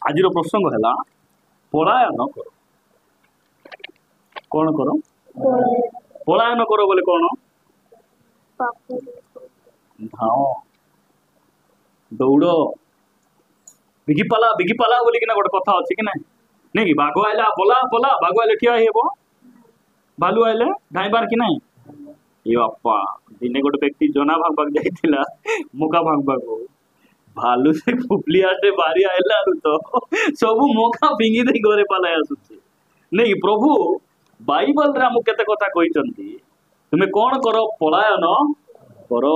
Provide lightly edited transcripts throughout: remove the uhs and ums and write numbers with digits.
आज प्रसंग है पलायन कर कौन कर पलायन कर बोले कौन धाओ दौड़ बिगिपाला बोली कि गोटे कथा अच्छी कि नहीं कि बाघ आइला पला पला बाघ आइले ठिया हेबो भालू आइले धाइबार कि नहीं ये बापा दिने गोटे व्यक्ति जना भागबाक जाइथिला मुका भागबाक भालू से फुफली आटे बारी आइला तो सब मोका फिंगी दे घरे पलाई आसुची नहीं प्रभु बाइबल रे हम केते कथा कहिसंती तुमे कोन करो पलायन करो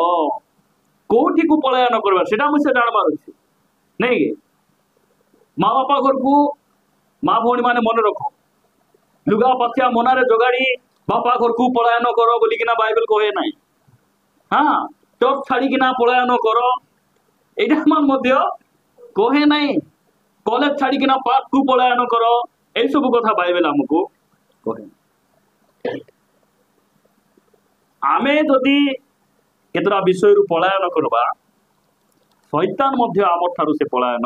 कोठी को पलायन करबा सेटा मुसे जानबार अछि नहीं माँ बापा घर को माँ भौणी माने मन रखो लुगा पथिया मनारे जोगाड़ी बापा घर को पलायन करो बोली किना बाइबल कहे नहीं हाँ टप छाड़ी किना पलायन करो एटा कहे नहीं कॉलेज छाड़ी किना पाप को पलायन करो ए सब कथा बाइबल हमको कहे आमे जदि केतरा विषय रु पलायन करबा शैतान मध्य आमर ठारू से पलायन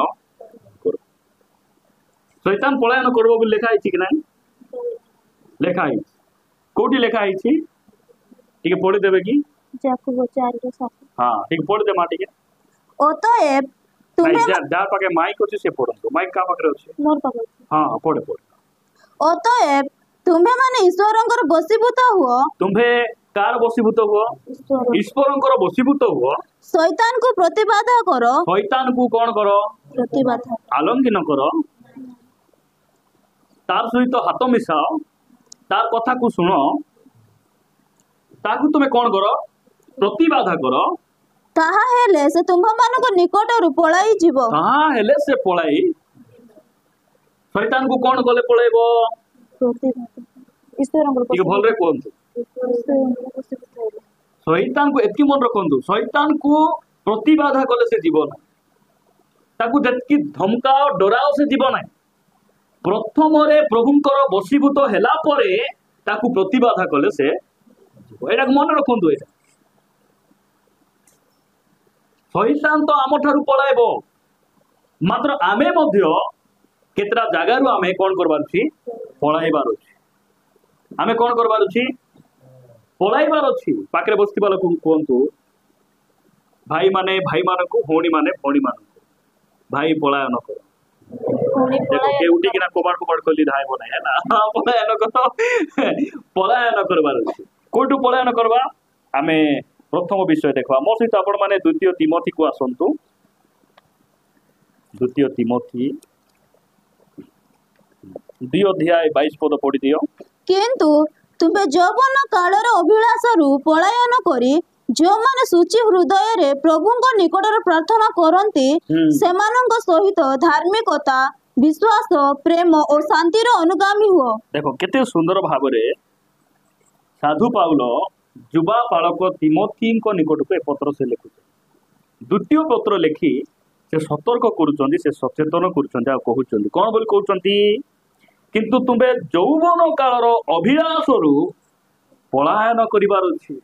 कर शैतान पलायन करबो बोली लेखा आइछि कि नहीं लेखा आइछि कोठी लेखा आइछि ठीक पढ़ी देबे कि याकूब 4:7 हां ठीक पढ़ दे मा ठीक अतएव तुम्हें जा पाके माइक अछि से पढ़ो माइक का पाके अछि मोर पाके हां पढ़ अतएव तुम्हें माने ईश्वरंकर वशीभूत हुओ तुम्हे कार वशीभूत हुओ ईश्वरंकर वशीभूत हुओ शैतान को प्रतिबाधा करो शैतान को कौन करो प्रतिबाधा आलंघन करो तार सहित हाथ मिसाओ तार कथा को सुनो ताकू तुम्हें कौन करो प्रतिबाधा करो ताहा हेले से तुम्भ मानको निकटरु पळाई जीवो ताहा हेले से पळाई शैतान को कौन गले पळेबो प्रतिबाधा ईश्वरंकर ठीक भल रे कोंतु शैतान को एति मन रखंतु शैतान को प्रतिबाधा कले से जीवन ताकू जतकी धमकाओ डराओ से जीवन है प्रथम रे प्रभुंकर वशीभूत हेला परे ताकू प्रतिबाधा कले से एटा मन रखंतु एटा शैतान तो आम ठारू पलाइबो मात्र आमे मध्य केतरा जगार आमे कौन करबार छी पलाइबार अछि आमे कौन करबार अछि पलाइबार अछि पाकरे बस्तिबा लोक कोंतु भाई माने भाई मानकु भौणी माने भौणी मानकु भाई पलायन करो देखो के उठी किना कोबाड़ खोली धाय बना है ना पलायन करो पलायन करबार अछि कोठु पलायन करबा आमे प्रथम विषय देखा मो सहित आपण माने द्वितीय तिमोथी को आसंतु द्वितीय तिमोथी 2 अध्याय 22 पद पढ़ी दियो किंतु तुमे यौवन कालर अभिलाष रु पलायन करी जो माने सूची हृदय रे प्रभुंक निकट रे प्रार्थना करंती सेमानंक सहित धार्मिकता विश्वास प्रेम और शांति रो अनुगामी हो देखो केते सुंदर भाव रे साधु पाउलो युवा बालक तिमोथी निकट को पत्र से लिखुच द्वितीय पत्र लिखि से सतर्क करुचंदी से सचेतन करुचंदी आ कहउचंदी कोन बोली कहउचंदी किंतु तुमे यौवन कालर अभिलाष रु पलायन करिवार अछि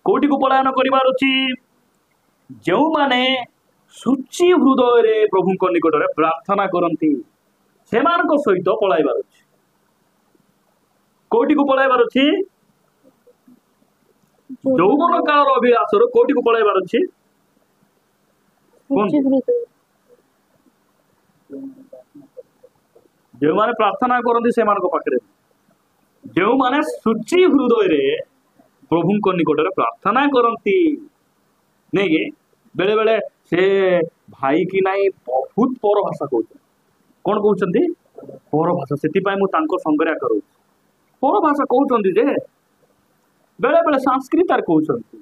कोठी को पलायन करिवार अछि जो माने सुची हृदय रे प्रभु को निकट रे प्रार्थना करंती सेमान को सहित पलाइबार अछि कोठी को पलाइबार अछि यौवन कालर अभिलाष रु कोठी को पलाइबार अछि जो माने प्रार्थना करंती सेमान को पाखरे जो माने सुची हृदय रे प्रभु को निकट रे प्रार्थना करंती नहीं के बेले बेले से भाई की नहीं बहुत पर भाषा कहउछ कोन कहउचंती पर भाषा सेति पाए मु तांको संगरा करू पर भाषा कहउचंती जे बेले बेले संस्कृत आर कहउचंती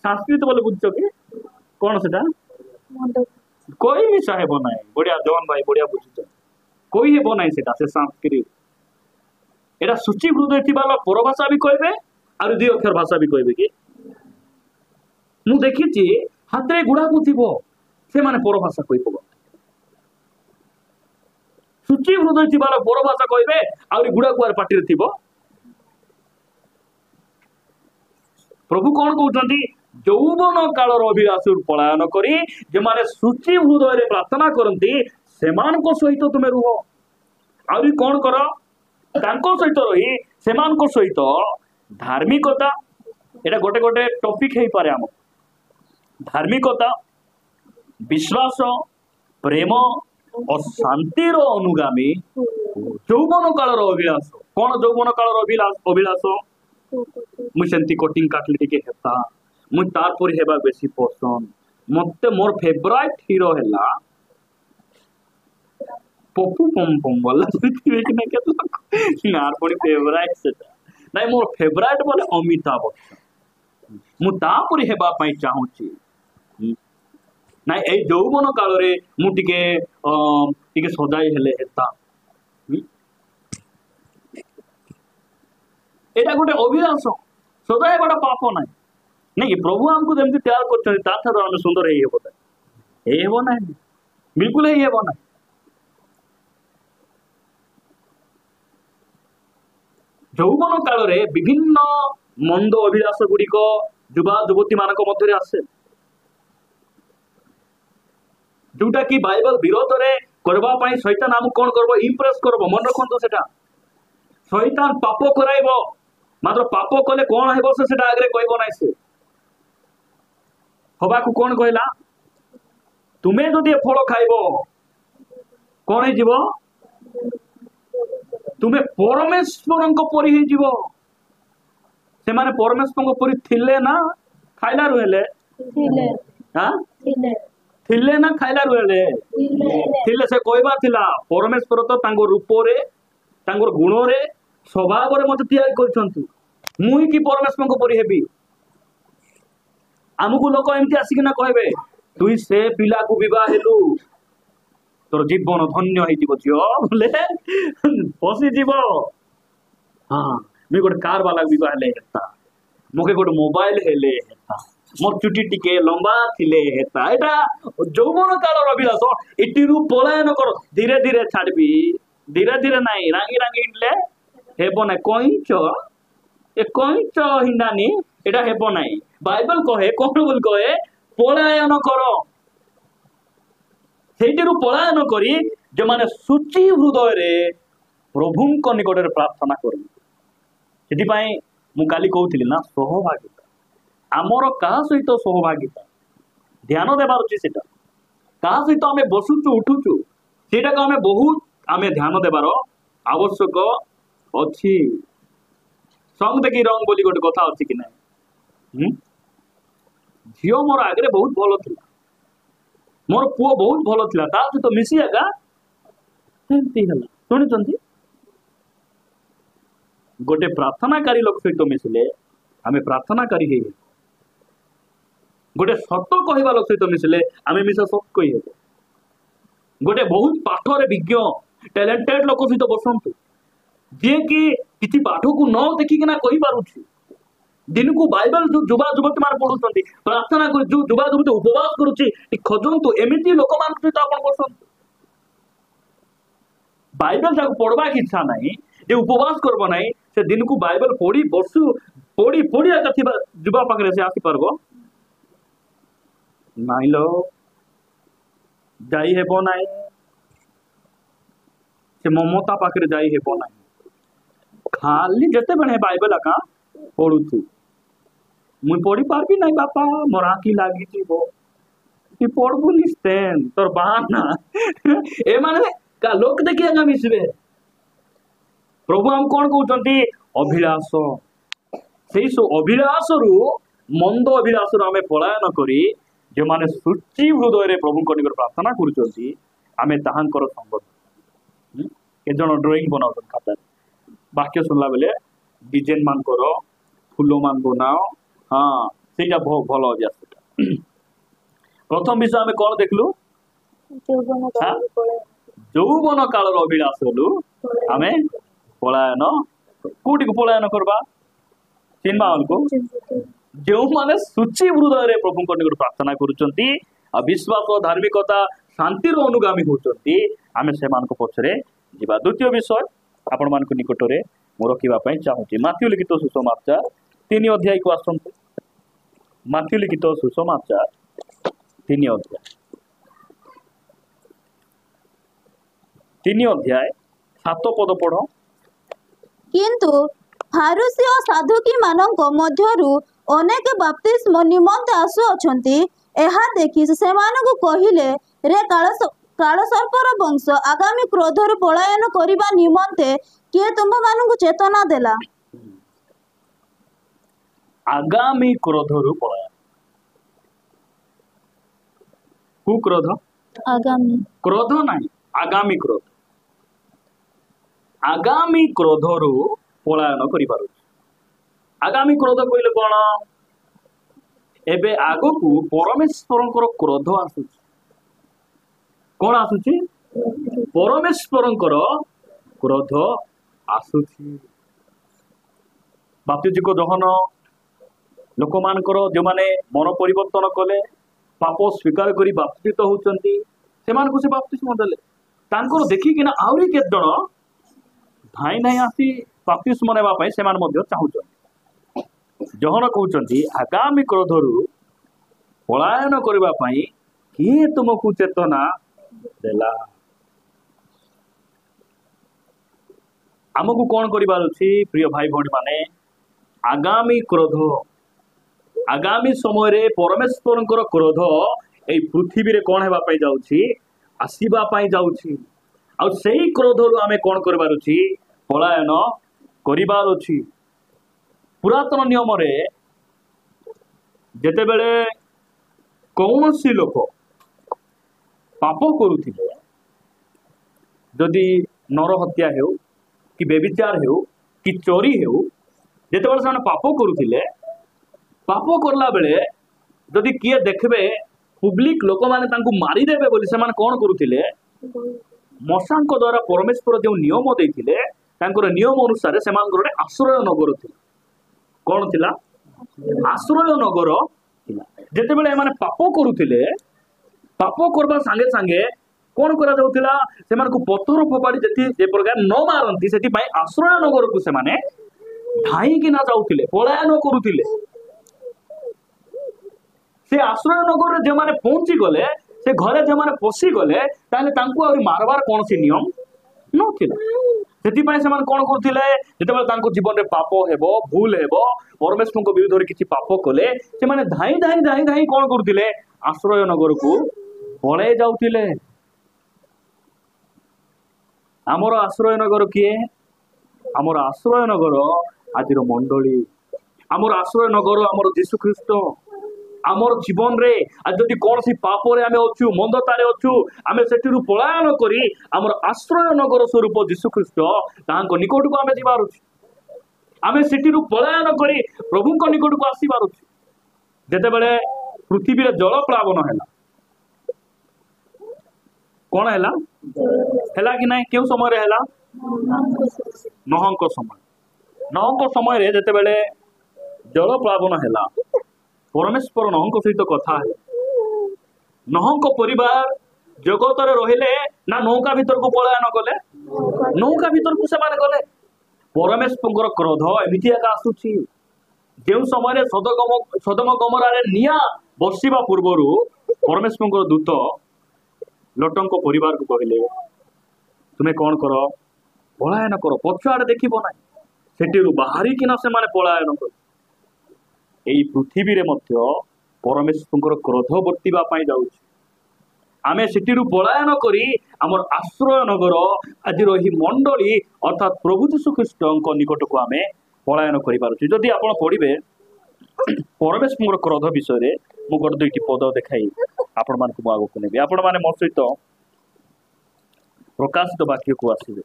संस्कृत बोले बुझछो कि कोन सेटा कोई मिसा है बनाए बढ़िया जवान भाई बढ़िया बुझछ कोई है बनाए सेटा से संस्कृत एटा सूची हृदय थी बाला पर भाषा भी कहबे आर दुई अक्षर भाषा भी कहबे कि मु देखिछि हाथ रे गुड़ा को थिबो से माने पर भाषा कहि पबो सूची हृदय थी बाला पर भाषा कहबे आर गुड़ा को आर पाटी रे थिबो प्रभु कौन कहते यौवन कालर अभिलाष पलायन करी जो माने सूची हृदय प्रार्थना करती ସେମାନଙ୍କ ସହିତ ତୁମେ ରୁହ। ଆହୁରି କଣ କର? ତାଙ୍କ ସହିତ ରହି ସେମାନଙ୍କ ସହିତ ଧାର୍ମିକତା, ଏଇଟା ଗୋଟେ ଗୋଟେ ଟପିକ ହେଇପାରେ ଆମ ଧାର୍ମିକତା, ବିଶ୍ୱାସ, ପ୍ରେମ ଓ ଶାନ୍ତିର ଅନୁଗାମୀ ଯୌବନ କାଳର ଅଭିଳାଷ। କଣ ଯୌବନ କାଳର ଅଭିଳାଷ? ମୁଁ ସେମିତି କଟିଂ କାଟିଲି ଟିକେ ହେତା, ମୁଁ ତାପରେ ହେବା ବେଶୀ ପସନ୍ଦ। ମତେ ମୋର ଫେଭରାଇଟ ହିରୋ ହେଲା ପପୁ ପମ୍ପମ୍ ବୋଲା ଶୁଣିଥିବେ କି ନାଇଁ କେତେ ଲୋକ ନାର ପୁଣି ଫେଭରାଇଟ ସେଟା ନାଇଁ, ମୋର ଫେଭରାଇଟ ବୋଲେ ଅମିତାଭ ବଚ୍ଚନ। ମୁଁ ତାପରେ ହେବା ପାଇଁ ଚାହୁଁଛି। ନାଇଁ ଏଇ ଯୌବନ କାଳରେ ମୁଁ ଟିକେ ଟିକେ ସଜାଇ ହେଲେ ହେତା। ଏଇଟା ଗୋଟେ ଅଭିଳାଷ। ସଦା ହେବାଟା ପାପ ନାହିଁ, ନାଇଁ କି? ପ୍ରଭୁ ଆମକୁ ଯେମିତି ତିଆରି କରିଛନ୍ତି ତାଠାରୁ ଆମେ ସୁନ୍ଦର ହେଇ ହେବ ନାହିଁ, ବିଲକୁଲ ହେଇ ହେବ ନାହିଁ। ଯୌବନ କାଳରେ ବିଭିନ୍ନ ମନ୍ଦ ଅଭିଳାଷ ଗୁଡିକ ଯୁବା ଯୁବତୀ ମାନଙ୍କ ମଧ୍ୟରେ ଆସେ, ଯୋଉଟା କି ବାଇବଲ ବିରୋଧରେ କରିବା ପାଇଁ ଶୈତାନ ଆମକୁ କଣ କରିବ? ଇମ୍ପ୍ରେସ କରିବ। ମନେ ରଖନ୍ତୁ, ସେଟା ଶୈତାନ ପାପ କରାଇବ, ମାତ୍ର ପାପ କଲେ କଣ ହେବ ସେ ସେଟା ଆଗରେ କହିବ ନାହିଁ। ସେ ହବାକୁ କଣ କହିଲା? ତୁମେ ଯଦି ଏ ଫଳ ଖାଇବ କଣ ହେଇଯିବ? ତୁମେ ପରମେଶ୍ୱରଙ୍କ ପରି ହେଇଯିବ। ସେମାନେ ପରମେଶ୍ୱରଙ୍କ ପରି ଥିଲେ ନା ଖାଇଲାରୁ ହେଲେ? ଥିଲେ ନା ଖାଇଲାରୁ ହେଲେ? ଥିଲେ। ସେ କହିବା ଥିଲା ପରମେଶ୍ୱର ତ ତାଙ୍କ ରୂପରେ, ତାଙ୍କର ଗୁଣରେ, ସ୍ୱଭାବରେ ମତେ ତିଆରି କରିଛନ୍ତି, ମୁଁ କି ପରମେଶ୍ୱରଙ୍କ ପରି ହେବି। ଆମକୁ ଲୋକ ଏମିତି ଆସିକିନା କହିବେ, ତୁଇ ସେ ପିଲାକୁ ବିବାହ ହେଲୁ, ତୋର ଜୀବନ ଧନ୍ୟ ହେଇଯିବ ଝିଅ ବୋଲେ ପଶିଯିବ। ହଁ, ମୁଇଁ ଗୋଟେ କାର ବାଲା ବିବାହ ହେଲେ ହେତା, ମୁକେ ଗୋଟେ ମୋବାଇଲ ହେଲେ ହେତା, ମୋର ଚୁଟି ଟିକେ ଲମ୍ବା ଥିଲେ ହେତା। ଏଇଟା ଯୌବନ କାଳର ଅଭିଳାଷ। ଏଟିରୁ ପଳାୟନ କର। ଧୀରେ ଧୀରେ ଛାଡିବି, ଧୀରେ ଧୀରେ ନାଇଁ, ରାଙ୍ଗି ରାଙ୍ଗି ଇଣ୍ଡଲେ ହେବ ନାହିଁ। କଇଁଚ ହିଣ୍ଡାନି ଏଟା ହେବ ନାହିଁ। ବାଇବଲ କହେ କଣ ବୋଲି କହେ? ପଳାୟନ କର। ସେଇଠିରୁ ପଳାୟନ କରି ଯେଉଁମାନେ ଶୁଚି ହୃଦୟରେ ପ୍ରଭୁଙ୍କ ନିକଟରେ ପ୍ରାର୍ଥନା କରନ୍ତି। ସେଥିପାଇଁ ମୁଁ କାଲି କହୁଥିଲି ନା, ସହଭାଗିତା। ଆମର କାହା ସହିତ ସହଭାଗିତା ଧ୍ୟାନ ଦେବାର ଅଛି। ସେଟା କାହା ସହିତ ଆମେ ବସୁଛୁ ଉଠୁଛୁ, ସେଇଟାକୁ ଆମେ ବହୁତ ଧ୍ୟାନ ଦେବାର ଆବଶ୍ୟକ ଅଛି। ସଙ୍ଗ ଦେଖି ରଙ୍ଗ ବୋଲି ଗୋଟେ କଥା ଅଛି କି ନାହିଁ? ଝିଅ ମୋର ଆଗରେ ବହୁତ ଭଲ ଥିଲା, ମୋର ପୁଅ ବହୁତ ଭଲ ଥିଲା, ତା ସହିତ ମିଶି ଏକା ଏମିତି ହେଲା। ଶୁଣିଛନ୍ତି? ଗୋଟେ ପ୍ରାର୍ଥନାକାରୀ ଲୋକ ସହିତ ମିଶିଲେ ଆମେ ପ୍ରାର୍ଥନାକାରୀ ହେଇଯିବୁ। ଗୋଟେ ସତ କହିବା ଲୋକ ସହିତ ମିଶିଲେ ଆମେ ମିଶା ସତ କହିହେବ। ଗୋଟେ ବହୁତ ପାଠରେ ବିଜ୍ଞ ଟ୍ୟାଲେଣ୍ଟେଡ ଲୋକ ସହିତ ବସନ୍ତୁ, ଯିଏକି କିଛି ପାଠକୁ ନ ଦେଖିକିନା କହିପାରୁଛି। ଦିନକୁ ବାଇବଲ ଯୋଉ ଯୁବା ଯୁବତୀ ମାନେ ପଢୁଛନ୍ତି, ପ୍ରାର୍ଥନା କରି ଯୋଉ ଯୁବା ଯୁବତୀ ଉପବାସ କରୁଛି, ଖୋଜନ୍ତୁ ଏମିତି ଲୋକମାନଙ୍କ ସହିତ ଆପଣ ବସନ୍ତୁ। ବାଇବଲ ଯାକୁ ପଢବାକ ଇଚ୍ଛା ନାହିଁ, ଯେ ଉପବାସ କରବ ନାହିଁ, ସେ ଦିନକୁ ବାଇବଲ ପଢି ଏକା ଥିବା ଯୁବା ପାଖରେ ସେ ଆସିପାରିବ ନାଇଁ। लो ଯାଇ ହେବ ନାହିଁ, ସେ ମମତା ପାଖରେ ଯାଇ ହେବ ନାହିଁ। ଖାଲି ଯେତେବେଳେ ବାଇବଲ ଏକା ପଢୁଛୁ, ମୁଇଁ ପଢି ପାରିବି ନାହିଁ ବାପା, ମୋର ଆଖି ଲାଗିଯିବ, ପଢବୁନି ତୋର ବାହାନା। ଏମାନେ ଲୋକ ଦେଖି ଆଜ୍ଞା ମିଶିବେ। ପ୍ରଭୁ ଆମକୁ କଣ କହୁଛନ୍ତି? ଅଭିଳାଷ। ସେଇ ସବୁ ଅଭିଳାଷରୁ, ମନ୍ଦ ଅଭିଳାଷରୁ ଆମେ ପଳାୟନ କରି ଯେଉଁମାନେ ଶୁଚି ହୃଦୟରେ ପ୍ରଭୁଙ୍କ ନିକଟରେ ପ୍ରାର୍ଥନା କରୁଛନ୍ତି, ଆମେ ତାହାଙ୍କର ସଙ୍ଗ। କେତେ ଜଣ ଡ୍ରଇଂ ବନାଉଛନ୍ତି ଖାତାରେ, ବାକ୍ୟ ଶୁଣିଲା ବେଲେ ଡିଜାଇନ ମାନ କର, ଫୁଲ ମାନ ବନାଅ। ହଁ, ସେଇଟା ଭଲ ଅଭ୍ୟାସ। ପ୍ରଥମ ବିଷୟ ଆମେ କଣ ଦେଖିଲୁ? ଯୌବନ କାଳର ଅଭିଳାଷ ହେଲୁ ଆମେ ପଳାୟନ। କୋଉଠିକୁ ପଳାୟନ କରବା? ଚିନ୍ମାମାନଙ୍କୁ, ଯେଉଁମାନେ ଶୁଚି ହୃଦୟରେ ପ୍ରଭୁଙ୍କ ନିକଟରେ ପ୍ରାର୍ଥନା କରୁଛନ୍ତି ଆଉ ବିଶ୍ୱାସ, ଧାର୍ମିକତା, ଶାନ୍ତିର ଅନୁଗାମୀ ହେଉଛନ୍ତି, ଆମେ ସେମାନଙ୍କ ପଛରେ ଯିବା। ଦ୍ୱିତୀୟ ବିଷୟ ଆପଣମାନଙ୍କ ନିକଟରେ ମୁଁ ରଖିବା ପାଇଁ ଚାହୁଁଛି, ମାଥ୍ୟୁ ଲିଖିତ ସୁସମାଚାର 3 ଅଧ୍ୟାୟକୁ ଆସନ୍ତୁ। ମାଥ୍ୟୁ ଲିଖିତ ସୁସମାଚାର 3 ଅଧ୍ୟାୟ। 3 अध्याय 7 पद पढ़। କିନ୍ତୁ ଫାରୁସୀ ଓ ସାଧୁକୀ ମାନଙ୍କ ମଧ୍ୟରୁ ଅନେକ ବାପ୍ତିସ୍ମ ନିମନ୍ତେ ଆସୁଅଛନ୍ତି। ଏହା ଦେଖି ସେମାନଙ୍କୁ କହିଲେ, ରେ କାଳସର୍ପର ବଂଶ, ଆଗାମୀ କ୍ରୋଧରୁ ପଳାୟନ କରିବା ନିମନ୍ତେ କିଏ ତୁମମାନଙ୍କୁ ଚେତନା ଦେଲା? आगामी क्रोधरू पलायन। कु क्रोध? आगामी क्रोध नहीं, आगामी क्रोध। आगामी क्रोधरू पलायन करि पारु। आगामी क्रोध कहले कोन? एबे आगो को परमेश्वरंकर क्रोध आसुची। कोन आसुची? परमेश्वरंकर क्रोध आसुची। बाप्तिस्म को दहन लोक मानकर जो माने मन परिवर्तन कले, पाप स्वीकार करी बाप्तिस्म होचंती, सेमान को से बाप्तिस्म देले। तांकर देखि किना आउरी के जण धाई नाही आसी बाप्तिस्म नेबा पई सेमान मध्ये चाहुचंती। जहन कहउचंती आगामी क्रोधरू पलायन करबा पई किए तुमको चेतना देला? आमको कौन करिबार अछि प्रिय भाई भौणी माने? आगामी क्रोध, आगामी समय रे परमेश्वरंकर क्रोध एई पृथ्वी रे कोन हेबा पई जाउछि? आसीबा पई जाउछि। आ सेही क्रोधरू आमे कोन करबार अछि? पलायन करिबार अछि। पुरातन नियम रे जेते बेले कौनसी लोक पाप करुथिले, जदि नर हत्या हेउ कि बेविचार हेउ कि चोरी हेउ, जेते बेले से पाप करुथिले, पाप करला बेले जदि किए देखबे पब्लिक लोक माने तांकु मारी देबे बोली सेमान कोन करुथिले? मशांक द्वारा परमेश्वर जो नियम देइथिले तांकर नियम अनुसार सेमानकर आश्रय नगर थिला। कोन थिला? आश्रय नगर थिला। जेते बेले माने पाप करुथिले, पाप करबा संगे संगे कोन करा जाउथिला? सेमान को पत्थर फोपाड़ी जेति जे प्रकार न मारंती सेति पई आश्रय नगर को से माने धाई कि ना जाउथिले, पलायन करुथिले। से आश्रय नगर रे जे माने पहुंची गले, से घरे जे माने पसी गले, ताले तांको आ मारबार कोनसी नियम नथिला। सेति पई सेमान कोन करथिले? जेते बेले तांको जीवन रे पाप हेबो, भूल हेबो, परमेश्वर को विरोध रे किछि पाप कले, से माने धाई धाई धाई धाई कोन करथिले? आश्रय नगर को पळे जाउथिले। आमर आश्रय नगर किए? आमर आश्रय नगर आजिर मंडली। आमर आश्रय नगर आमर यीशु ख्रीष्ट। आमर जीवन रे आज जदि कौन सी पाप रे आमे अछु, मंदतारे अछु, आमे सेटिरु पलायन करी आमर आश्रय नगर स्वरूप यीशु ख्रीष्ट तांको निकट को आमे जिबार अछि। आमे सेटिरु पलायन करी प्रभु को निकट को आसीबार अछि। जेते बेले पृथ्वी रे जल प्लावन हैला, कौन हैला? हैला कि नहीं? केउ समय रे हैला? नहंक समय। नहंक समय रे जेते बेले जल प्लावन हैला, परमेश्वर नहंक सहित कथा है। नहंक परिवार जगत रे रहिले ना नौका भीतर को पलायन कले? नौका भीतर को से माने गले। परमेश्वर क्रोध एमिति एका आसुची जेउ समय रे सदम गमरा रे निया बसिबा पूर्वरु परमेश्वर दूत लटंक परिवार को कहले, तुम्हें कौन कर? पलायन कर, पछुआड़े देखिबो ना। सेटिरु बाहरी किना से माने पलायन कर। एई पृथ्वी रे मध्य परमेश्वर क्रोध वर्तिबा पई जाउछि। आमे सेटिरु पलायन करी हमर आश्रय नगर आजिर ही मंडली अर्थात प्रभु यीशु ख्रीष्टଙ୍କ निकट को आमे पलायन करि पारुछि। जदि आपण पढिबे परमेश्वर क्रोध विषय रे मु गोटे दुईटी पद देखाई आपण मान को आगो को नेबे। आपण माने मो सहित प्रकाशित वाक्य को आसीबे।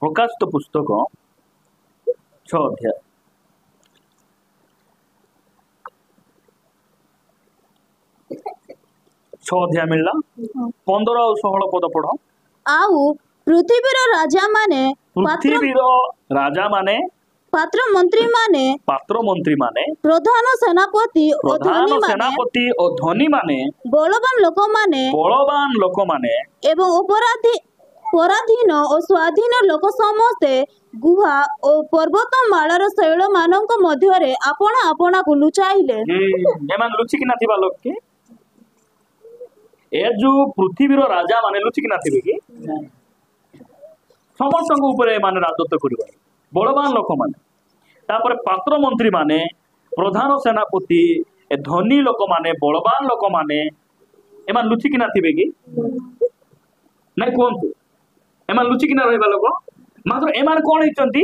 प्रकाशित पुस्तक 6 अध्याय 6 अध्याय मिलला 15 और 16 पद पढ़। आउ पृथ्वीर राजा माने पात्र मंत्री माने प्रधान सेनापति और धनी माने बलवान लोक माने एवं पराधीन और स्वाधीन लोक समस्ते गुहा और पर्वत मालार शैल मानक मध्यरे आपना को लुचाइले। एमान लुचि किना थिबा लोक के ए जो पृथ्वीर राजा माने लुचिकिना थे कि समस्त माने राजत्व कर बड़वान लोक माने तापर पात्र मंत्री माने प्रधान सेनापति ए धनी लोक माने बड़वान लोक माने एमान लुचिकिना थे कि नहीं कहतु एमान लुचिकिना रहा लोक मात्र एमान कौन होती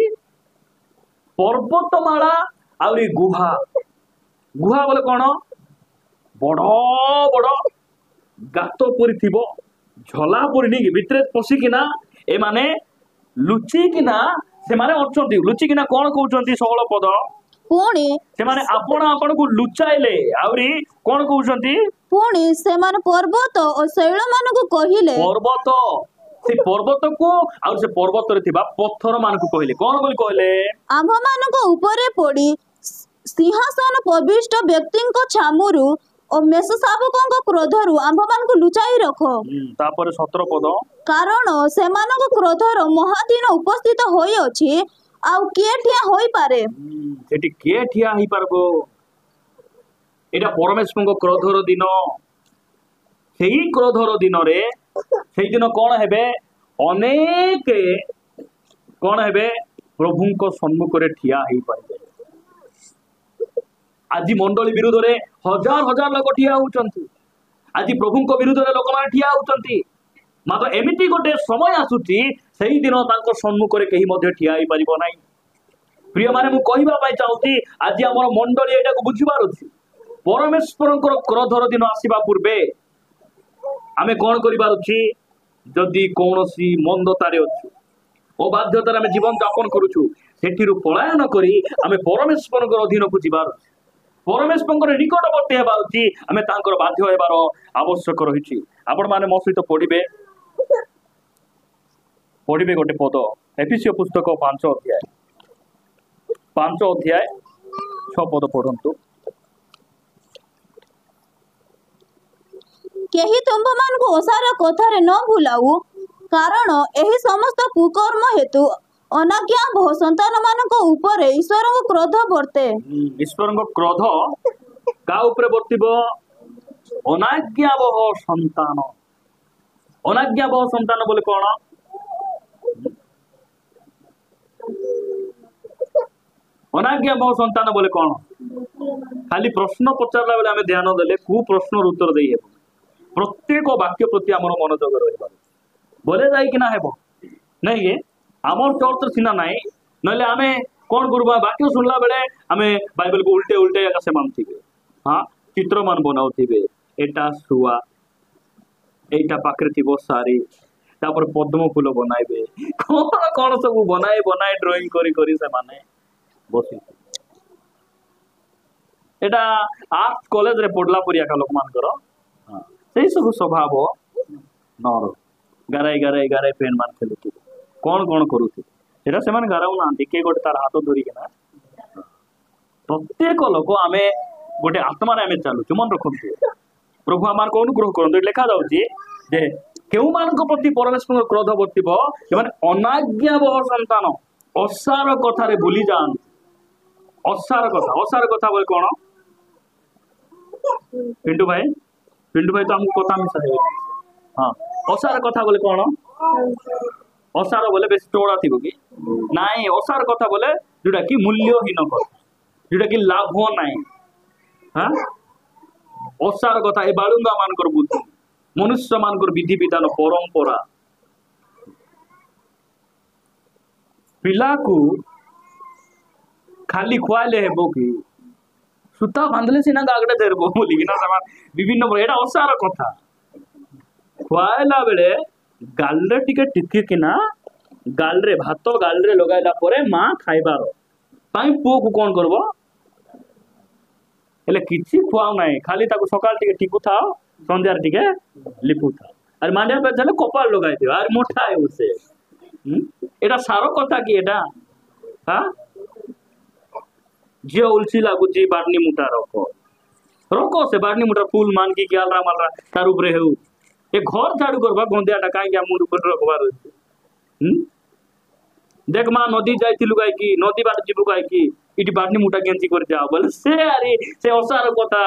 पर्वतमाला आउरी गुहा गुहा बोले कौन बड़ बड़ गात परी थी झला परी नहीं भितर पशिकिना ए माने लुचिकिना से माने अच्छी लुचिकिना कौन कहते षोल पद पुणी से माने आपण आपण को लुचाइले आउरी कौन कहते पुणी से माने पर्वत और शैल मान को कहिले पर्वत से पर्वत को और से पर्वत रे थिबा पत्थर मान को कहले कौन बोली कहले आम्भ मान को ऊपरे पड़ी सिंहासन प्रविष्ट व्यक्ति को छामुरु और मेष शावकों क्रोधरु आम्भ मान को लुचाई रखो तापर 17 पद कारण सेमानक क्रोधर महादिन उपस्थित होई अछि आउ किए ठिया होई पारे सेठी किए ठिया होई पारबो एटा परमेश्वर को क्रोधर दिन सेही क्रोधर दिन रे सेही दिन कोन हेबे अनेक कोन हेबे प्रभु को सम्मुख रे ठिया होई पारे आज मंडली विरुद्ध रे हजार हजार लोक ठिया होउचंती आज प्रभु को विरुद्ध रे लोक माने ठिया होउचंती मात्र एमिति गोटे समय आसुची सेही दिन तांको सम्मुख रे केही मध्ये ठिया होई परिबो नाही प्रिय माने मु कहिबा पई चाहूती आज हमर मंडली एटा को बुझिबार अछि परमेश्वरंकर क्रोधर दिन आसीबा पूर्वे आमे कोन करिबार अछि जदि कोनोसी मंदतारे अछि अबाध्यतार आमे जीवन यापन करूछु सेठिरु पलायन करी आमे परमेश्वरंकर अधीन को जिबार परमेश्वर निकटवर्ती हेबा उची आमे तांकर बाध्य हेबार आवश्यक रहिछि आपण माने मो सहित पढिबे गोटे पद एफिसियो पुस्तक 5 अध्याय 6 पद पढ़ंतु केही तुम मान को ओसार कथारे न भूलाऊ कारण एही समस्त कुकर्म हेतु अनाज्ञा बहु संतान मान को ऊपर ईश्वर को क्रोध वर्ते ईश्वर को क्रोध का ऊपर वर्तिबो अनाज्ञा बहु संतान बोले कौन अनाज्ञा बहु संतान बोले कौन खाली प्रश्न पचारला बेले आमे ध्यान देले कु प्रश्न उत्तर देई हेबो प्रत्येक वाक्य प्रति हमर मनोयोग रहबा बोले जाई कि ना हेबो नहीं ये आमर चर्च सीना नाई नले आमे कौन करबा वाक्य सुनला बेले आमे बाइबल को उल्टे उल्टे से मानथिबे हां चित्र मान बनाउथिबे एटा सुआ एटा पाखरे थिबो सारी तापर पद्म फूल बनाइबे कौन कौन सब बनाए ड्राइंग करी करी से माने बसी एटा आर्ट कॉलेज रे पढ़ला परिया का लोक मान करो हां सेही सब स्वभाव नर गाराई पेन मान खेलुथि कौन कौन करुथि सेटा से माने गाराउ ना के गोटे तार हाथ धरि के ना प्रत्येक लोक आमे गोटे आत्मा रे आमे चालुछु मन रखंतु प्रभु आमान को अनुग्रह करंतु लेखा जाउची जे केउ मान को प्रति परमेश्वर क्रोध वर्तिबो माने अनाज्ञाबह संतान असार कथा रे भूली जान असार कथा बोले कौन पिंटू भाई तो हमको कथा मिसा है हाँ असार कथा बोले कौन असार बोले बेस चौड़ा थी कि नाई असार कथा बोले जोटा कि मूल्यहीन कथा जोटा कि लाभ नाई हाँ असार कथा ए बालुंगा मानकर बुद्धि मनुष्य मानकर विधि विधान परंपरा पिला को खाली खुआले हेबो कि सुता बांधले सिना गागड़े देरबो बोली कि ना समान विभिन्न एटा असार कथा खुआला बेले गालरे टिके टिके किना गालरे भात गालरे लगाइला परे मां खाइबार पाई पुओ को कोन करबो हेले किछि खुआउ नाही खाली ताको सकाल टिके टिकु था संध्यार टिके लिपु था अरे मांडिया पे चले कपाल लगाइ दियो अरे मोटा है उसे एटा सारो कथा कि एटा हां जे उलसी लागुची बाडनी मुटा रखो से बाडनी मुटा फूल मान की ग्यालरा मालरा तार ऊपर हेउ ए घर झाड़ू करबा गोंदियाटा काई क्या मुंड ऊपर रखबार देख माँ नदी जाइलु गायकी नदी बाट जीवु गायकी इटी बाटनी मुठा गेंजी कर जा बोले से अरे से असार कथा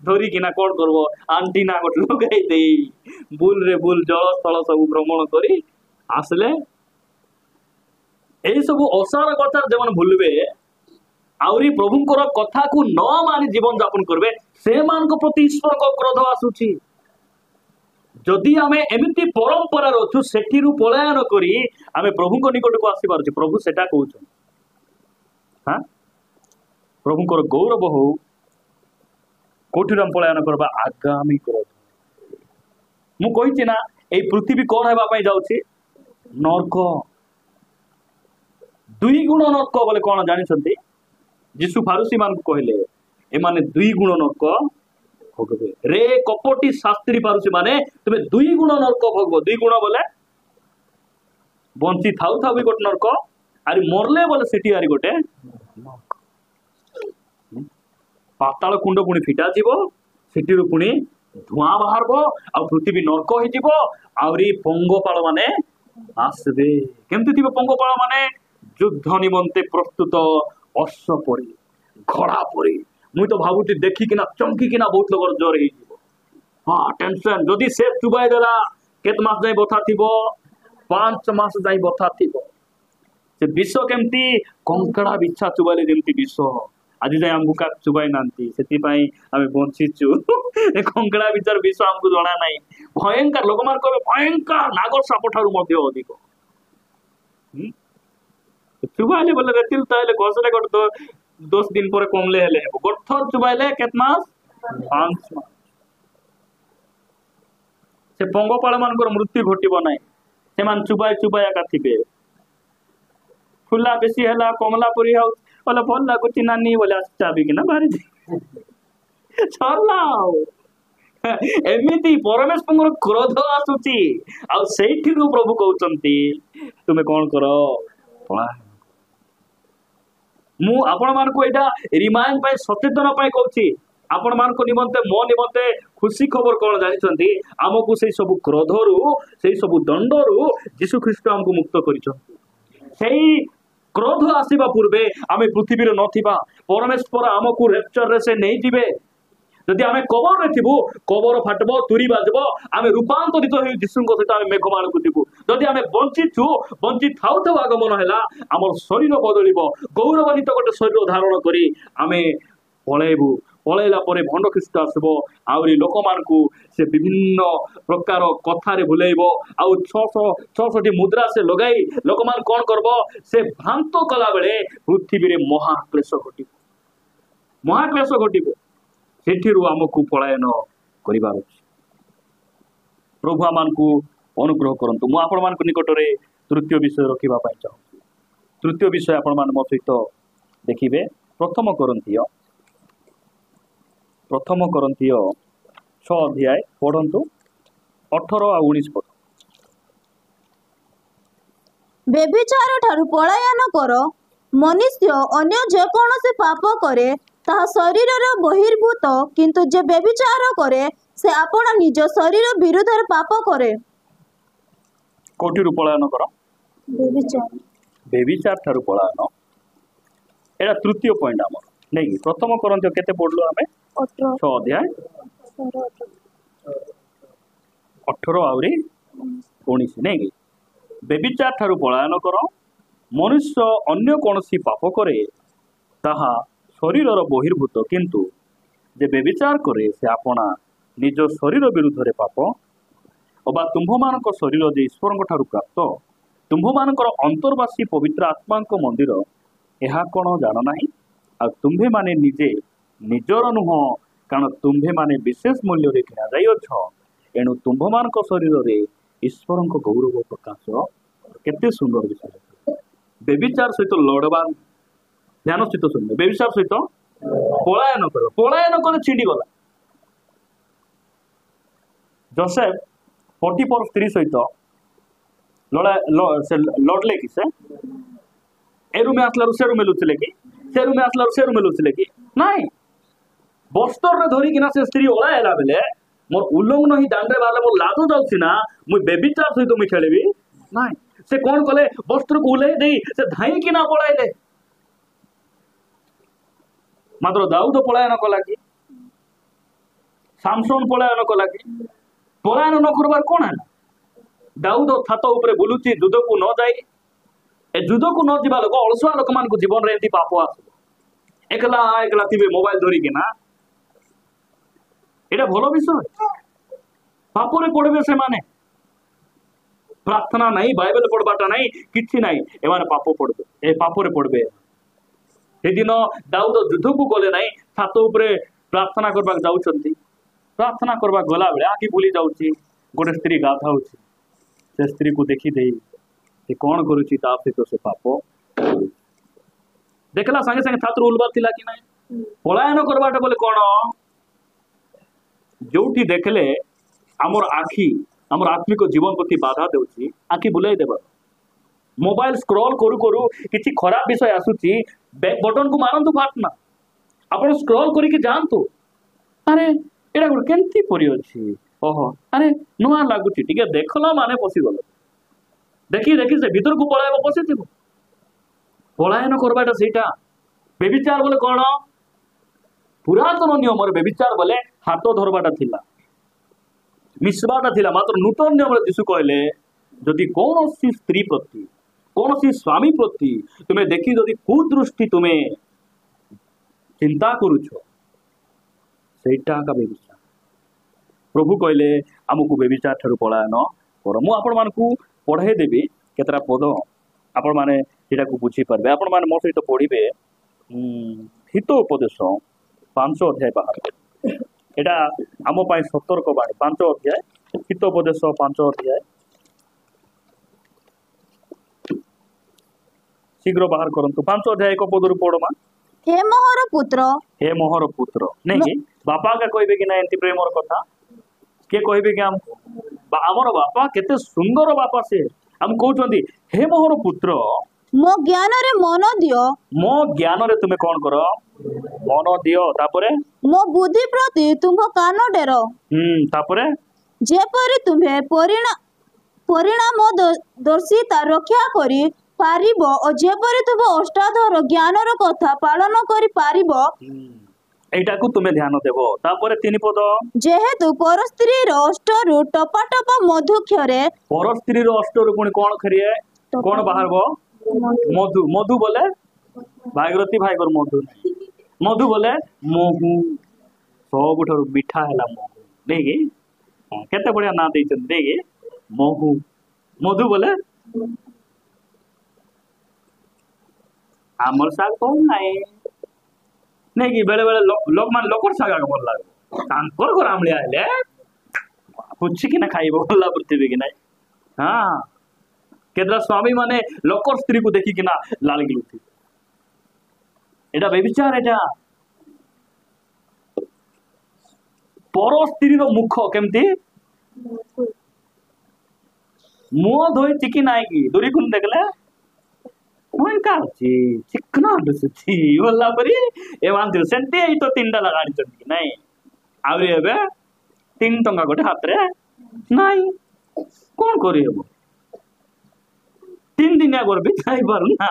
धरी किना कौन करबो आंटी ना गोट लगाई दे बुल रे बुल जल स्थल सब भ्रमण करी आसले एई सब असार कथा जेमन भूलबे आउरी प्रभुंकर कथा को न मानि जीवन यापन करबे से मान को प्रति ईश्वर को क्रोध आसुची जदि आमे एमिति परंपरा रचु सेठिरु पलायन करी आमे प्रभु को निकट को आसी पारछु प्रभु सेटा कहउछ हां प्रभुंकर गौरव हो कोठिरु हम पलायन करबा आगामी क्रोध मु कहिछि ना ए पृथ्वी कोन हेबा पई जाउछि नरक दुई गुण नरक बोले कोन जानि छथि यीशु फारूसी मान को कहले ए माने दुई गुण नरक भोगबे रे कपटी शास्त्री फारूसी माने तुमे दुई गुण नरक भोगबो दुई गुण बोले बंची थाउ थाउ भी गोट नरक आरि मरले बोले सिटी आरि गोटे पाताल कुंड पुणी फिटा जीवो सिटी पुणी धुआं बाहरबो आ पृथ्वी नरक होई जीवो आउरी पंगपाल माने आसबे केमति थिबो पंगपाल माने युद्ध निमंते प्रस्तुत अश्व पड़ी घोड़ा पड़ी मुई तो भावुची देखी किना चमकी किना बहुत लोग जोर ही हाँ टेंशन जदि से चुबाई देला केत मास जाई बथा थिबो 5 मास जाई बथा थिबो से विष केमती कंकड़ा बिच्छा चुबाइले जेमती विष आज जाए हमको का चुबाई नांती सेति पई आमे बंचिचु ए कंकड़ा बिचार विष हमको जणा नाही भयंकर लोक मान कहबे भयंकर नागर साप ठारू मध्ये अधिक चुबाइले बोले रेतिल ताइले घसले गट तो 10 दिन पर कमले हेले गोठर चुबाइले केत मास 5 मास से पंगपाल मानकर मृत्यु घटिबो नाही से मान चुबाई चुबाया का थिबे फुला बेसी हला कमलापुरी हाउस बोले भल लागुची नानी बोले चाबी किना बारी छलाओ एमिति परमेश्वर क्रोध आसुची आ सेठिरु प्रभु कहउचंती तुमे कोन करो पळा मु आपण मान को एटा रिमाइंड पाई सचेतन पाई कहउची आपण मान को निमंते मो निमंते खुशी खबर कोन जानि छंती हमकु सेई सब क्रोधरु सेई सब दंडरु यीशु ख्रीष्ट हमकु मुक्त करिछंती सेई क्रोध आसीबा पूर्वे आमे पृथ्वी रे नथिबा परमेश्वर हमकु रेप्चर रे से नै दिबे जदि आमे कबर रे थिबु कबर फाटबो तुरी बाजबो आमे रूपांतरित होई यीशुଙ୍କ सहित आमे मेघमाल को दिबु जदि आमे बंची थाउ थाउ आगमन हैला हमर शरीर बदलिबो गौरवान्वित गोटे शरीर धारण करी आमे पळेबु पळेला परे भंड ख्रीष्ट आसबो आउरी लोक मानकु से विभिन्न प्रकार कथा रे भुलेइबो आउ 666 मुद्रा से लगाई लोक मान कोन करबो से भ्रांत कला बेले पृथ्वी रे महाक्लेश घटिबो सेठिरु आमकु पलायन करिबार अछि प्रभु आमानकु अनुग्रह करंतु मु आपण मानकु निकटरे तृतीय विषय रखिबा पाई चाहू तृतीय विषय आपण मान मो सहित देखिबे प्रथम कोरिन्थियो 6 अध्याय पढ़ंतु 18 आ 19 पद व्यभिचार ठारू पलायन कर मनुष्य अन्य जे कौनसी पाप करे ताहा शरीरर बहिर्भूत किंतु जे व्यभिचार करे से आपण निज शरीर विरुद्ध पाप करे कोठिरु पलायन कर व्यभिचार ठारू पलायन एटा तृतीय पॉइंट हमर नै प्रथम कोरिन्थियो केते पढलो हमें 6 अध्याय 18 आउरी 19 नै व्यभिचार ठारू पलायन कर मनुष्य अन्य कोनसी पाप करे ताहा शरीरर बहिर्भूत किंतु जे व्यभिचार करे से आपना निज शरीर विरुद्ध रे पाप अबा तुम्भ मानक शरीर जे ईश्वर ठारू प्राप्त तुम्भ मानकर अंतर्वासी पवित्र आत्मा मंदिर यह कौन जान ना आ तुम्भे माने निजे निजर नुह कारण तुम्भे माने विशेष मूल्य रे किना जाई अछ एणु तुम्भ मानक शरीर रे ईश्वर गौरव प्रकाश केते सुंदर विषय व्यभिचार सहित लड़बान ध्यान सहित सुन व्यभिचार सहित पलायन कर छिड़ी गला जोसेफ पोटिफर स्त्री सहित लड़ले कि से ए रूम आसला से रूम लुचले कि से रूम आसला से रूम लुचले कि नाई बस्तर रे धरी किना से स्त्री ओला हैला बेले मोर उल्लंघन ही दांडे बाले मोर लाजो जाउछि ना मु बेबिचार सहित मु खेलेबी नाई से कौन कले वस्त्र को उल्ले दे से धाई कि ना पलाइले मात्र दाऊद पलायन कला कि सामसोन पलायन कला कि पलायन न करबार कौन है दाऊद छात उपरे बुलुची युद्ध को न जाए ए युद्ध को न जीवा लोक अलसुआ लोक मान को जीवन रे पाप आस एकला एकला थी मोबाइल धरिकी ना এটা ভালো বিষয় পাপরে পড়বে সে মানে প্রার্থনা নাই বাইবেল পড়বাটা নাই কিছু নাই এমানে পাপ পড়বে এই পাপরে পড়বে সেদিন দাউদ যুদ্ধକୁ গলে নাই ছাত উপরে প্রার্থনা করবা যাউছন্তি প্রার্থনা করবা গলা বেলে আকি ভুলি যাଉଛି গোটে স্ত্রী গাধাଉଛି ସେ ସ୍ତ୍ରୀକୁ ଦେଖି ଦେଇ ସେ କଣ କରୁଛି ତା ସହିତ ସେ ପାପ ଦେଖିଲା ସାଙ୍ଗେ ସାଙ୍ଗେ ଛାତ୍ର ଉଲବାର ଥିଲା କି ନାହିଁ ପଳାୟନ କରବାଟା ବୋଲେ କଣ जोठी देखले आमर आखि आमर आत्मिक जीवन प्रति बाधा देउची आखि बुलाई देबा मोबाइल स्क्रॉल करू करू किछि खराब विषय आसुची बैक बटन को मारंतु फाटना आपण स्क्रॉल करी के जानतु अरे एडा गुड केंती परि अछि ओहो अरे नुआ लागुची ठीक है देखला माने पसी गलो देखी देखी से भीतर को पळाइबो पसिथिबो पलायन करबाटा सेटा बेविचार बोले कोन पुरातन नियम बेविचार बोले हाथ धरबाटा थिला मिसबाटा थिला मात्र नूतन नियम यीशु कहले जदि कौन सी स्त्री प्रति कौन सी स्वामी प्रति तुम्हें देखी जदि कुदृष्टि तुम्हें चिंता करुछ सेटा का बेविचार प्रभु कहले आमको बेविचार ठारू पलायन कर मु आपण मानकू पढ़ाई देबी केतरा पद आपण माने सेटा को बुझी पारबे आपण माने मो सहित पढ़िबे हितोपदेश 5 अध्याय बाहर एटा आम पाई सतर्क बाणी 5 अध्याय हितोपदेश 5 अध्याय शीघ्र बाहर करंतु 5 अध्याय एक पदरु पढ़मा हे मोहर पुत्र नहीं बापा का कहबे कि ना एंती प्रेमर कथा के कहबे कि हमर बापा केते सुंदर बापा से हम कहउछंती हे मोहर पुत्र मो ज्ञान रे मन दियो मो ज्ञान रे तुमे कोन करो मन दियो तापरे मो बुद्धि प्रति तुम कान डेरो तापरे जेपरि तुम्हे परिणाम दर्शिता रक्षा करी पारिबो और जेपरि तुम अष्टाधर ज्ञानर कथा पालन करी पारिबो एटा को तुमे ध्यान देबो तापरे तीन पद जेहेतु परस्त्री रो अष्टरु टपाटप मधुक्षरे परस्त्री रो अष्टरु कोन कोन खरिए कोन बाहरबो मधु मधु बोले भागीरथी भाईगर मधु मधु बोले महू सबुठार मिठा है महू नहीं केते बढ़िया ना नहीं महू मधु बोले आमर साग कौन नहीं कि बेले बेले लोक मान लोकर साग भल लगे घर आमलिया हेले पुछि कि ना खाइबो भल पृथ्वी कि नहीं हाँ केतरा स्वामी माने लोकर स्त्री को देखी कि ना लाल गिलुथि एटा बेविचार एटा पर स्त्री रो मुख केमती मुह धोई चिकी नाई की दूरी कुन देखले कोन का छी चिकना दसछि बोला परी ए वांति सेंटे ई तो तीनटा लगाडी चंदी नहीं आउरी एबे 3 टंका गोटे हाथ रे नहीं कोन करी हेबो 3 दिन आगर भी जाई पारु ना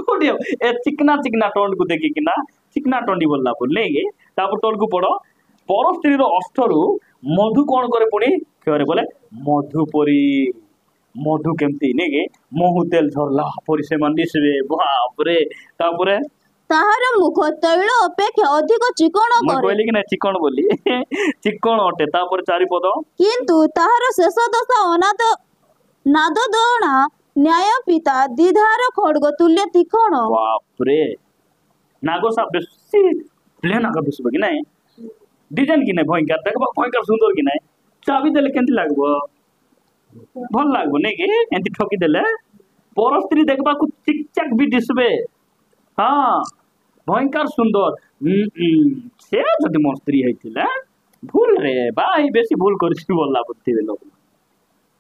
कोडी ए चिकना चिकना टोंड को देखी कि ना चिकना टोंडी बोलला बोले गे तापर टोल को पड़ो पर स्त्री रो अष्टरु मधु कोन करे पुनी केरे बोले मधुपरी मधु केमती ने गे महु तेल झरला परी से मन दिसबे बाप रे तापरे ताहार मुख तैल अपेक्षा अधिक चिकन करे मैं कहली कि ना चिकन बोली चिकन अटे तापर चारि पद किंतु ताहार शेष दशा अनाद नाद दणा न्याय पिता दिधार खड्ग तुल्य तीक्ष्ण बाप रे नागो सा बेसी प्लेन आगा दिसबो कि नाही डिजाइन कि नाही भयंकर देखबो भयंकर सुंदर कि नाही चाबी देले केंती लागबो भल लागबो नै कि एंती ठोकी देले पर स्त्री देखबा को चिकचाक भी दिसबे हां भयंकर सुंदर से जदि मोर स्त्री हैतिला भूल रे भाई बेसी भूल करछि बोलला बुद्धि लोग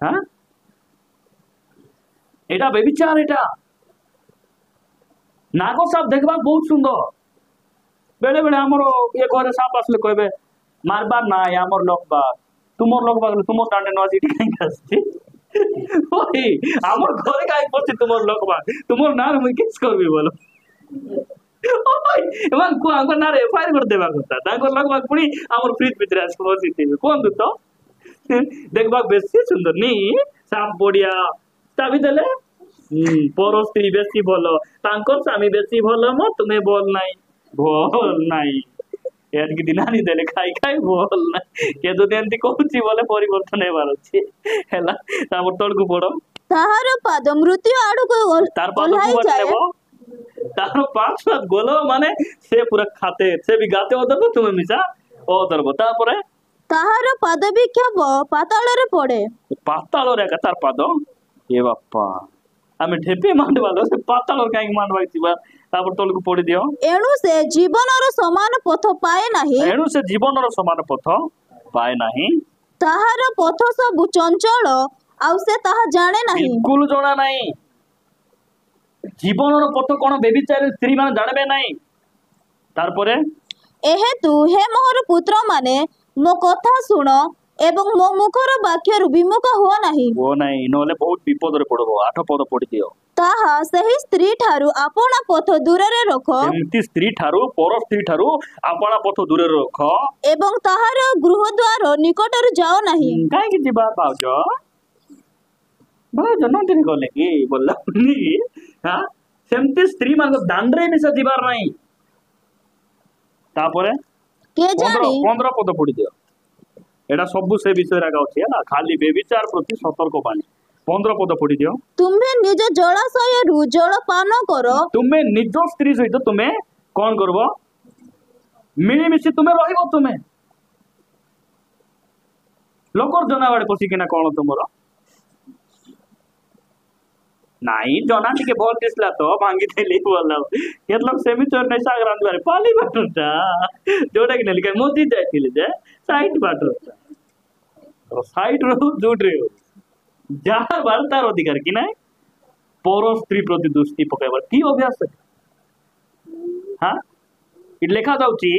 हां एटा बेविचार एटा नागो साप देखबा बहुत सुंदर बेले बेले हमर ये घरे साप आसले कहबे मारबार ना हमर लोकबा तुमर लोकबा तुमर दांडे न आसी कहीं आसी ওই আমার ঘরে কাই পড়ছে তোমার লোক তোমার না মুই কিস করবি বলো এমন কো আমার না এফআইআর করে দেবা কথা তাঙ্কর লোক পুনি আমার ফ্রিজ ভিতরে আসে বসিতিবে কোন তো দেখবা বেশি সুন্দর নি সাপ বড়িয়া চাবি দেলে পর স্ত্রী বেশি ভালো তাঙ্কর স্বামী বেশি ভালো মো তুমি বল নাই এদিকে দিনানি দেলে খাই খাই বল না কে যদি এমতি কହୁଛି বলে পরিবর্তন ହେବାର ଅଛି ହେଲା ତାପରେ ତଳକୁ ପଡ ତାହାର ପାଦ ମୃତ୍ୟୁ ଆଡକୁ ତାର ପାଦକୁ ନେବ ତାର ପାଛ ଗୋଲ ମାନେ ସେ ପୁରା ଖାତେ ସେ ବି ଗାତେ ଅଦବ ତୁମେ ମିଶା ଅଦବ ତାପରେ ତାହାର ପାଦ ବିକ୍ଷେପ ପାତାଳରେ ପଡେ ପାତାଳରେ ଏକା ତାର ପାଦ ଏ ବାପା ଆମେ ଠେପି ମାଣ୍ଡବାଲ ସେ ପାତାଳରେ କାହିଁକି ମାଣ୍ଡବା ଯିବା ତାପରେ ତଳକୁ ପଡି ଦିଅ ଏଣୁ ସେ ଜୀବନର ସମାନ ପଥ ପାଏ ନାହିଁ ଏଣୁ ସେ ଜୀବନର ସମାନ ପଥ ପାଏ ନାହିଁ ତାହାର ପଥ ସବୁ ଚଞ୍ଚଳ ଆଉ ସେ ତାହା ଜାଣେ ନାହିଁ ବିଲକୁଲ ଜଣା ନାହିଁ ଜୀବନର ପଥ କଣ ବେବିଚାରୀ ସ୍ତ୍ରୀ ମାନେ ଜାଣିବେ ନାହିଁ ତାରପରେ ଏହେତୁ ହେ ମୋହର ପୁତ୍ର ମାନେ ମୋ କଥା ଶୁଣ ଏବଂ ମୋ ମୁଖର ବାକ୍ୟରୁ ବିମୁଖ ହୁଅ ନାହିଁ ନହେଲେ ବହୁତ ବିପଦରେ ପଡିବ 8 ପଦ ପଢି ଦିଅ ତାହା ସେହି ସ୍ତ୍ରୀ ଠାରୁ ଆପଣା ପଥ ଦୂରରେ ରଖ ଏମିତି ସ୍ତ୍ରୀ ଠାରୁ ପର ସ୍ତ୍ରୀ ଠାରୁ ଆପଣା ପଥ ଦୂରରେ ରଖ ଏବଂ ତାହାର ଗୃହଦ୍ୱାର ନିକଟରୁ ଯାଅ ନାହିଁ କାହିଁକି ଯିବା ଭାଉଜ ନନ୍ଦିନୀ ଗଲେ କି ବୋଲା ସେମିତି ସ୍ତ୍ରୀ ମାନଙ୍କ ଦାଣ୍ଡରେ ମିଶା ଯିବାର ନାହିଁ ତାପରେ 15 ପଦ ପଢି ଦିଅ ଏଟା ସବୁ ସେ ବିଷୟରେ ଆଗ ଅଛି ହେଲା ଖାଲି ବେବିଚାର ପ୍ରତି ସତର୍କ ବାଣୀ 15 ପଦ ପଢି ଦିଅ ତୁମେ ନିଜ ଜଳାଶୟରୁ ଜଳ ପାନ କର ତୁମେ ନିଜ ସ୍ତ୍ରୀ ସହିତ ତୁମେ କଣ କରିବ ମିଳିମିଶି ତୁମେ ରହିବ ତୁମେ ଲୋକର ଜନାବାଡି ପଶିକିନା କଣ ତୁମର ନାଇଁ ଜନା ଟିକେ ଭଲ ଦିଶଲା ତ ଭାଙ୍ଗିଦେଲି ଭଲ କେତେ ଲୋକ ସେମିତି ନାଇଁ ଶାଗ ରାନ୍ଧିବାରେ ପାଲି ବାଟଟା ଯୋଉଟା କି ନେଲି ମୋଦି ଯାଇଥିଲି ଯେ ସାଇଟ୍ ବାଟଟା ସାଇଟ୍ ରୁ ଯୋଉଠି ଯାହା ବାର ତାର ଅଧିକାର କି ନାଇଁ ପର ସ୍ତ୍ରୀ ପ୍ରତି ଦୃଷ୍ଟି ପକାଇବାର କି ଅଭ୍ୟାସ ଏଠି ଲେଖା ଯାଉଛି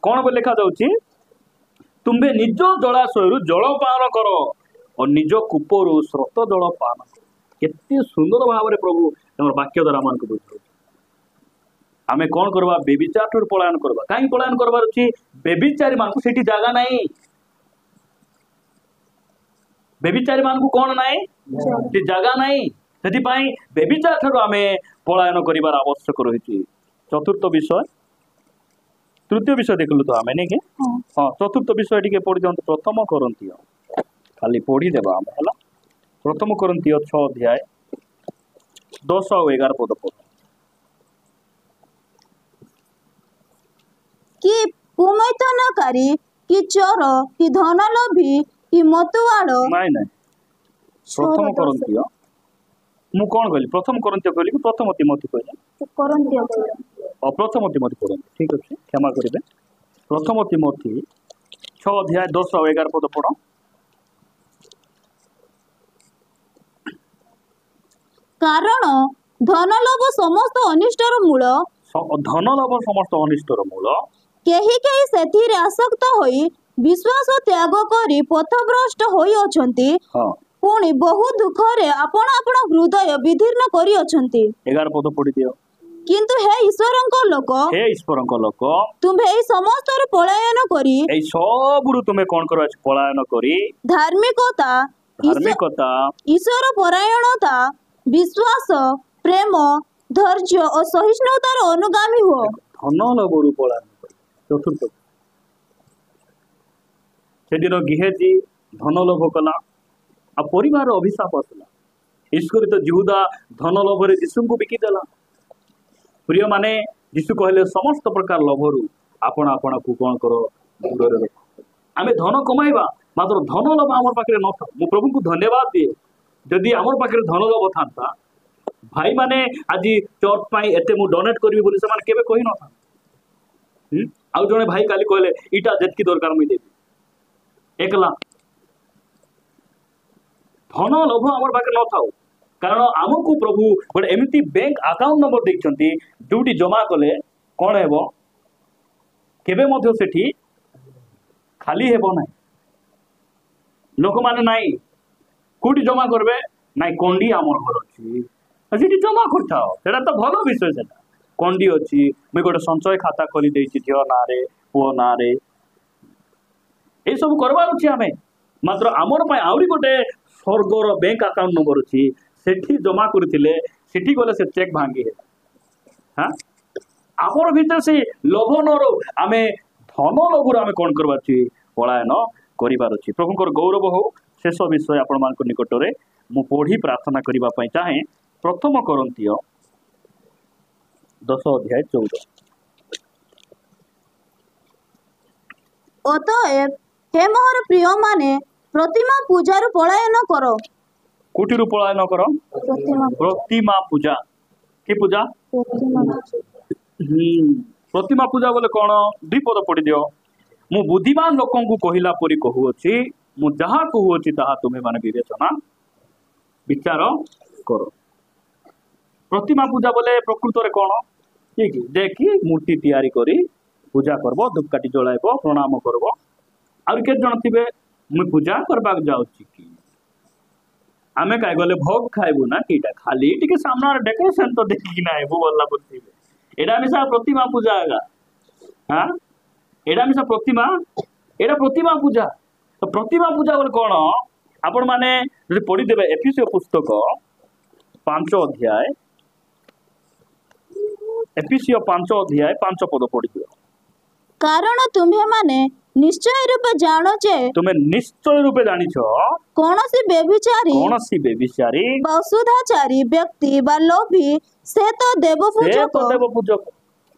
କଣ ବୋଲି ଲେଖା ଯାଉଛି ତୁମେ ନିଜ ଜଳାଶୟରୁ ଜଳ ପାନ କର ଓ ନିଜ କୂପରୁ ସ୍ରୋତ ଜଳ ପାନ କର କେତେ ସୁନ୍ଦର ଭାବରେ ପ୍ରଭୁ ଆମର ବାକ୍ୟ ଦ୍ୱାରା ଆମକୁ ବୁଝାଉଛି ଆମେ କଣ କରିବା ବେବିଚାର ଠାରୁ ପଳାୟନ କରିବା କାହିଁକି ପଳାୟନ କରିବାର ଅଛି ବେବିଚାରୀ ମାନଙ୍କୁ ସେଠି ଜାଗା ନାହିଁ ବେବିଚାରୀ ମାନଙ୍କୁ କଣ ନାହିଁ ସେ ଜାଗା ନାହିଁ ସେଥିପାଇଁ ବେବିଚାର ଠାରୁ ଆମେ ପଳାୟନ କରିବାର ଆବଶ୍ୟକ ରହିଛି ଚତୁର୍ଥ ବିଷୟ ତୃତୀୟ ବିଷୟ ଦେଖିଲୁ ତ ଆମେ ନାଇଁ କି ହଁ ଚତୁର୍ଥ ବିଷୟ ଟିକେ ପଢି ଦିଅନ୍ତୁ ପ୍ରଥମ କରନ୍ତୀୟ ଖାଲି ପଢିଦେବା ଆମେ ହେଲା ପ୍ରଥମ କରନ୍ତୀୟ 6 ଅଧ୍ୟାୟ 10 ଆଉ 11 ପଦ ପଢ କି କୁମୈଥନକାରୀ କି ଚୋର କି ଧନଲୋଭୀ କି ମତୁଆଳ ନାଇଁ ପ୍ରଥମ କରନ୍ତୀୟ ମୁଁ କଣ କହିଲି ପ୍ରଥମ କରନ୍ତୀୟ କହିଲି କି ପ୍ରଥମ ତିମୋଥୀ କହିଲି ପ୍ରଥମ ତିମୋଥୀ ପଢନ୍ତୁ ଠିକ ଅଛି କ୍ଷମା କରିବେ ପ୍ରଥମ ତିମୋଥୀ 6 ଅଧ୍ୟାୟ 10 ଆଉ 11 ପଦ ପଢ କାରଣ ଧନଲୋଭ ସମସ୍ତ ଅନିଷ୍ଟର ମୂଳ ଧନଲୋଭ ସମସ୍ତ ଅନିଷ୍ଟର ମୂଳ କେହି କେହି ସେଥିରେ ଆସକ୍ତ ହୋଇ ବିଶ୍ୱାସ ତ୍ୟାଗ କରି ପଥଭ୍ରଷ୍ଟ ହୋଇଅଛନ୍ତି ପୁଣି ବହୁ ଦୁଃଖରେ ଆପଣ ହୃଦୟ ବିଦୀର୍ଣ୍ଣ କରିଅଛନ୍ତି 11 ପଦ ପଢି ଦିଅ କିନ୍ତୁ ହେ ଈଶ୍ୱରଙ୍କ ଲୋକ ତୁମେ ଏହି ସମସ୍ତରୁ ପଳାୟନ କରି ଏହି ସବୁରୁ ତୁମେ କଣ କର ପଳାୟନ କରି ଧାର୍ମିକତା ଈଶ୍ୱର ପରାୟଣତା ବିଶ୍ୱାସ ପ୍ରେମ ଧୈର୍ଯ୍ୟ ଓ ସହିଷ୍ଣୁତାର ଅନୁଗାମୀ ହୁଅ ଧନଲୋଭରୁ ପଳାୟନ ଚତୁର୍ଥ ସେଦିନ ଗିହେଜି ଧନଲୋଭ କଲା ଆଉ ପରିବାର ଅଭିଶାପ ଆସିଲା ଈଶ୍ୱରିତ ଜିହୁଦା ଧନଲୋଭରେ ଯୀଶୁଙ୍କୁ ବିକିଦେଲା ପ୍ରିୟ ମାନେ ଯୀଶୁ କହିଲେ ସମସ୍ତ ପ୍ରକାର ଲୋଭରୁ ଆପଣଙ୍କୁ କଣ କର ଦୂରରେ ରଖ ଆମେ ଧନ କମାଇବା ମାତ୍ର ଧନ ଲୋଭ ଆମର ପାଖରେ ନଥାଉ ମୁଁ ପ୍ରଭୁଙ୍କୁ ଧନ୍ୟବାଦ ଦିଏ ଯଦି ଆମର ପାଖରେ ଧନ ଲୋଭ ଥାନ୍ତା ଭାଇ ମାନେ ଆଜି ଚର୍ଚ୍ଚ ପାଇଁ ଏତେ ମୁଁ ଡୋନେଟ୍ କରିବି ବୋଲି ସେମାନେ କେବେ କହିନଥାନ୍ତି ଆଉ ଜଣେ ଭାଇ କାଲି କହିଲେ ଇଟା ଯେତିକି ଦରକାର ମୁଁ ଦେବି 1 ଲାଖ ଧନ ଲୋଭ ଆମର ପାଖରେ ନଥାଉ କାରଣ ଆମକୁ ପ୍ରଭୁ ଗୋଟେ ଏମିତି ବ୍ୟାଙ୍କ ଆକାଉଣ୍ଟ ନମ୍ବର ଦେଇଛନ୍ତି ଯୋଉଠି ଜମା କଲେ କଣ ହେବ କେବେ ମଧ୍ୟ ସେଠି ଖାଲି ହେବ ନାହିଁ ଲୋକମାନେ ନାହିଁ कोटी जमा करबे नाई कंडी आमर घर अच्छी सेठी जमा करथाओ सेटा तो भल विषय सेटा कंडी अच्छी मुई गोटे संचय खाता खोली देछि झियो ना रे पुओ ना रे ए सब करबार अछि आमे मात्र आमर पय आउरी गोटे स्वर्गर बैंक अकाउंट नंबर अछि सेठी जमा करथिले सेठी गले से चेक भांगी है हां आमर भीतर से लोभ न रो आमे धन लोभर आमे कोन करबा छी पलायन करिबार अछि प्रभुकर गौरव हो शेष विषय आपण मान निकट रे मु पढ़ी प्रार्थना करबा पय चाहे प्रथम कोरिन्थियो 10 अध्याय 14 अतएव हे मोहर प्रिय माने प्रतिमा पूजारू पलायन करो कोठिरु पलायन करो प्रतिमा पूजा की पूजा प्रतिमा पूजा बोले कौन दुई पद पढ़ी दियो मु बुद्धिमान लोकों को कहला परी कहूची मु जहाँ कहूची ताहा तुम्हें माने विवेचना विचार करो प्रतिमा पूजा बोले प्रकृत रे कौन ठीक देखी मूर्ति तैयारी करी पूजा करबो धूपकाठी जलाइबो प्रणाम करबो आर के जण थिबे मु पूजा करबा जाउची की आमे काय गले भोग खाइबो ना कीटा खाली टिके सामना डेकोरेशन तो देखि ना आइबो बोलला बोलथिबे एडा मिसा प्रतिमा पूजा आगा हां एडा मिसा प्रतिमा एडा प्रतिमा पूजा तो प्रतिमा पूजा बोले कौन आपण माने जदि पढ़ी देबे एफिसियो पुस्तक 5 अध्याय एफिसियो 5 अध्याय 5 पद पढ़ी दियो कारण तुम्हें माने निश्चय रूपे जानो जे तुम्हें निश्चय रूपे जानी छो कौनसी व्यभिचारी वसुधाचारी व्यक्ति बा लोभी से तो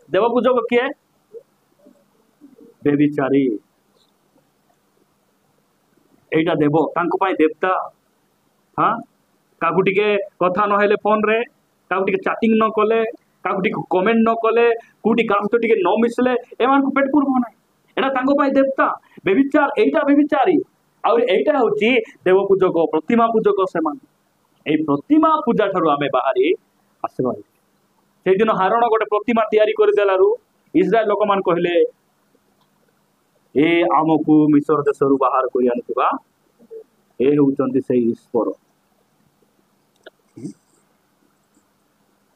देवपूजक किए व्यभिचारी एटा देव तांको पाई देवता हाँ काकु टिके कथा न हेले फोन रे काकु टिके चैटिंग न कले काकु टिके कमेंट न कले कुटी काम तो टिके न मिसले एमान को पेट पुरबो ना एटा तांको पाई देवता व्यभिचार एटा व्यभिचारी और एटा होची देवपूजक प्रतिमा पूजक सेमान ए प्रतिमा पूजा ठारू आमे बाहरी आसबा से दिन हारण गोटे प्रतिमा तैयारी कर देलारू इस्राएल लोक मान कहले ए आमको मिस्र देशरू बाहर करि आनिथिबा ए होचंती से ईश्वर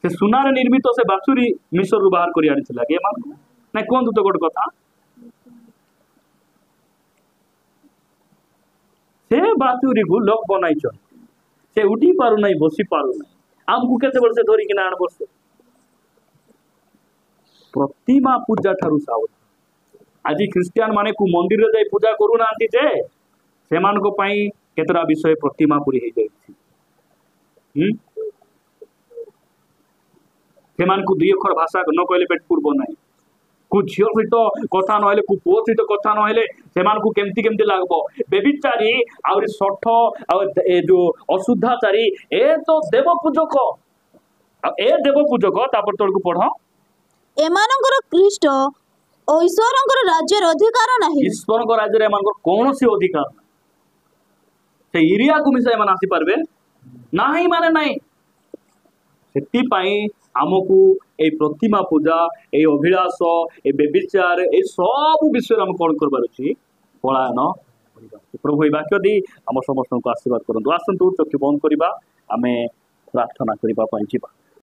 से सुनार निर्मित से बासुरी मिस्र बाहर करि आनिथिला के मान नै कोन तो गोटे कथा से बासुरी को लोक बनाई से उठी पारु नहीं बसी पारु नहीं आमको केते वर्ष धरी कि आण वर्ष प्रतिमा पूजा ठारू सावधान आज ख्रिस्टियान माने को मंदिर रे जाई पूजा करू नांती जे सेमान को पई केतरा विषय प्रतिमा पूरी हे जाई सेमान को दुई अक्षर भाषा न कहले पेट पूर्व नहीं को झियो सहित कथा न हेले को पुओ सहित कथा न हेले सेमान को केमती केमती लागबो बेबिचारी आउरी सठ आ ए जो अशुद्धाचारी ए तो देवपूजक ए देवपूजक तापर तोड़ को पढ़ो एमानकर ख्रीष्ट ओ ईश्वरकर राज्यर अधिकार नाही ईश्वरकर राज्य रे एमानकर कोनोसी अधिकार नाही से एरिया को मिसा एमान आसी पारबे नाही माने नाही सेति पई आमको ए प्रतिमा पूजा ए अभिलाष ए बेबिचार ए सब विषय हम कौन करबार अछि पलायन प्रभु ए वाक्य दी हम समस्त को आशीर्वाद करंतु आसंतु चक्षु बंद करबा आमे प्रार्थना करबा पई जिबा।